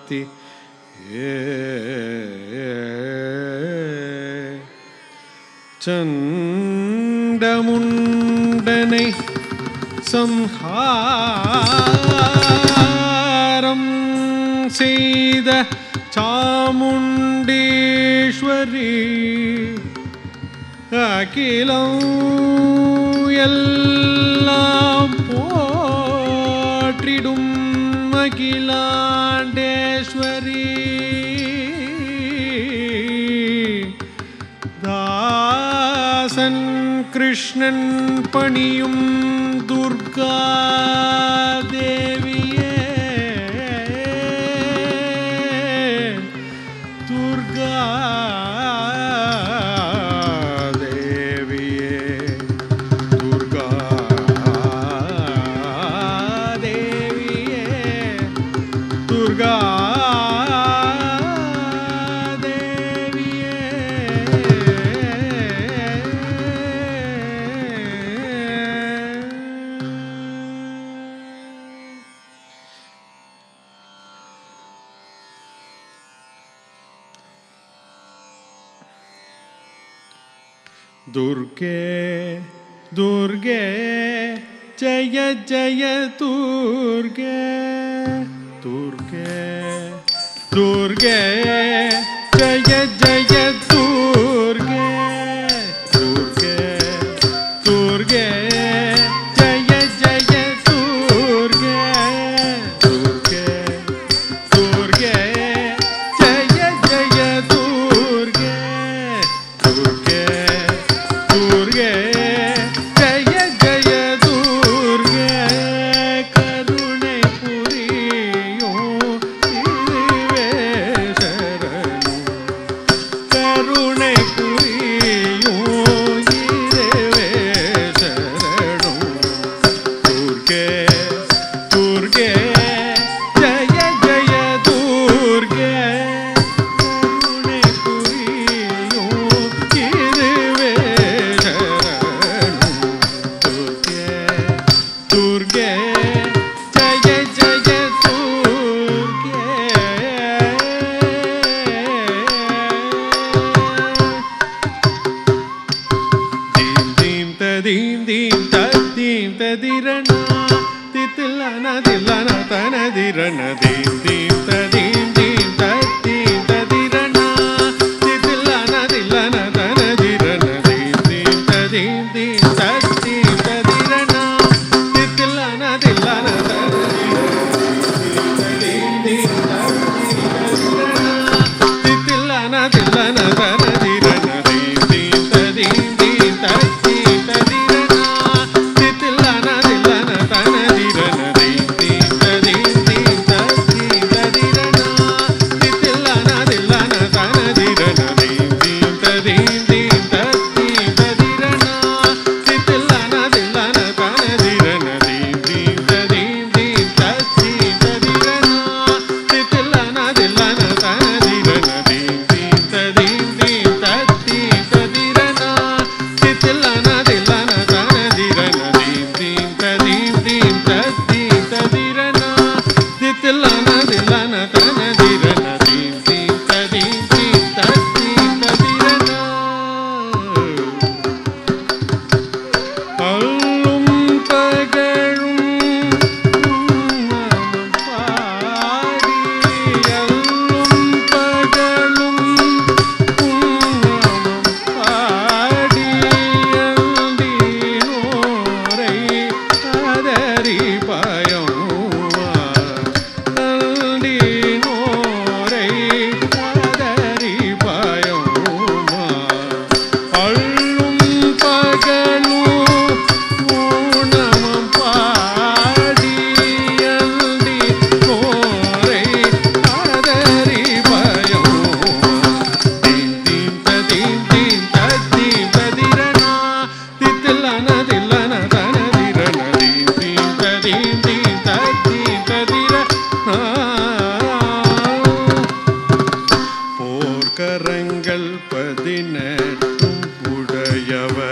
சாத்தி சண்டமுண்டனை சம்ஹாரம் செய்த சாமுண்டீஸ்வரி அகிலம் எல்லாம் போற்றிடும் அகிலாண்டேஸ்வரி தாசன் கிருஷ்ணன் பணியும் துர்கா தேவியே துர்கா தேவியே துர்கா தேவியே துர்கா दुर्गे दुर्गे जय जय दुर्गे दुर्गे दुर्गे जय जय दुर्गे दुर्गे दुर्गे जय जय दुर्गे दुर्गे दुर्गे जय जय दुर्गे दुर्गे दुर्गे जय जय दुर्गे करुणे पुरियो इरुवे शरणु करुणे पुरियो इरुवे शरणु दुर्गे दुर्गे जय जय दुर्गे करुणे पुरियो इरुवे दुर्गे जय जय दुर्गे दीं दीं दीं तदीं तदिरना तितलना दिलना तनदिरना दीं दीं तदीं दीं तदीं तदिरना तितलना दिलना तनदिरना दीं दीं तदीं दीं तदीं तदिरना तितलना दिलना तितलना दिलना तनदिरना दीं दीं तदीं दीं तदीं तदिरना तितलना दिलना तनदिरना दीं दीं तदीं दीं तदीं तदिरना तितलना दिलना तनदिरना दीं दीं तदीं दीं तदीं तदिरना तितलना दिलना तनदिरना दीं दीं तदीं दीं तदीं तदिरना तितलना दिलना तनदिरना दीं दीं तदीं दीं तदीं तदिरना तितलना दिलना तनदिरना दीं दीं तदीं दीं तदीं तदिरना तितलना दिलना तनदिरना दीं दीं तदीं दीं तदीं तदिरना அல்லும் பகலும் நாமம் பாடி அல்லும் பகலும் நாமம் பாடி அல்தினோரை ஆதரி பயம் அல்தினோரை ஆதரி பயம் அல்லும் பகலும் ஊனமம் பாடி அல்தினோரை ஆதரி பயம் தீம் தீம் ததீம் தீம் ததீம் ததிரனா தித்தலனா தில்லனா தனதிரனா தீம் தீம் ததீம் தீம் ததீம் ததிரனா போர்க்கரங்கள் 18 உடையவர்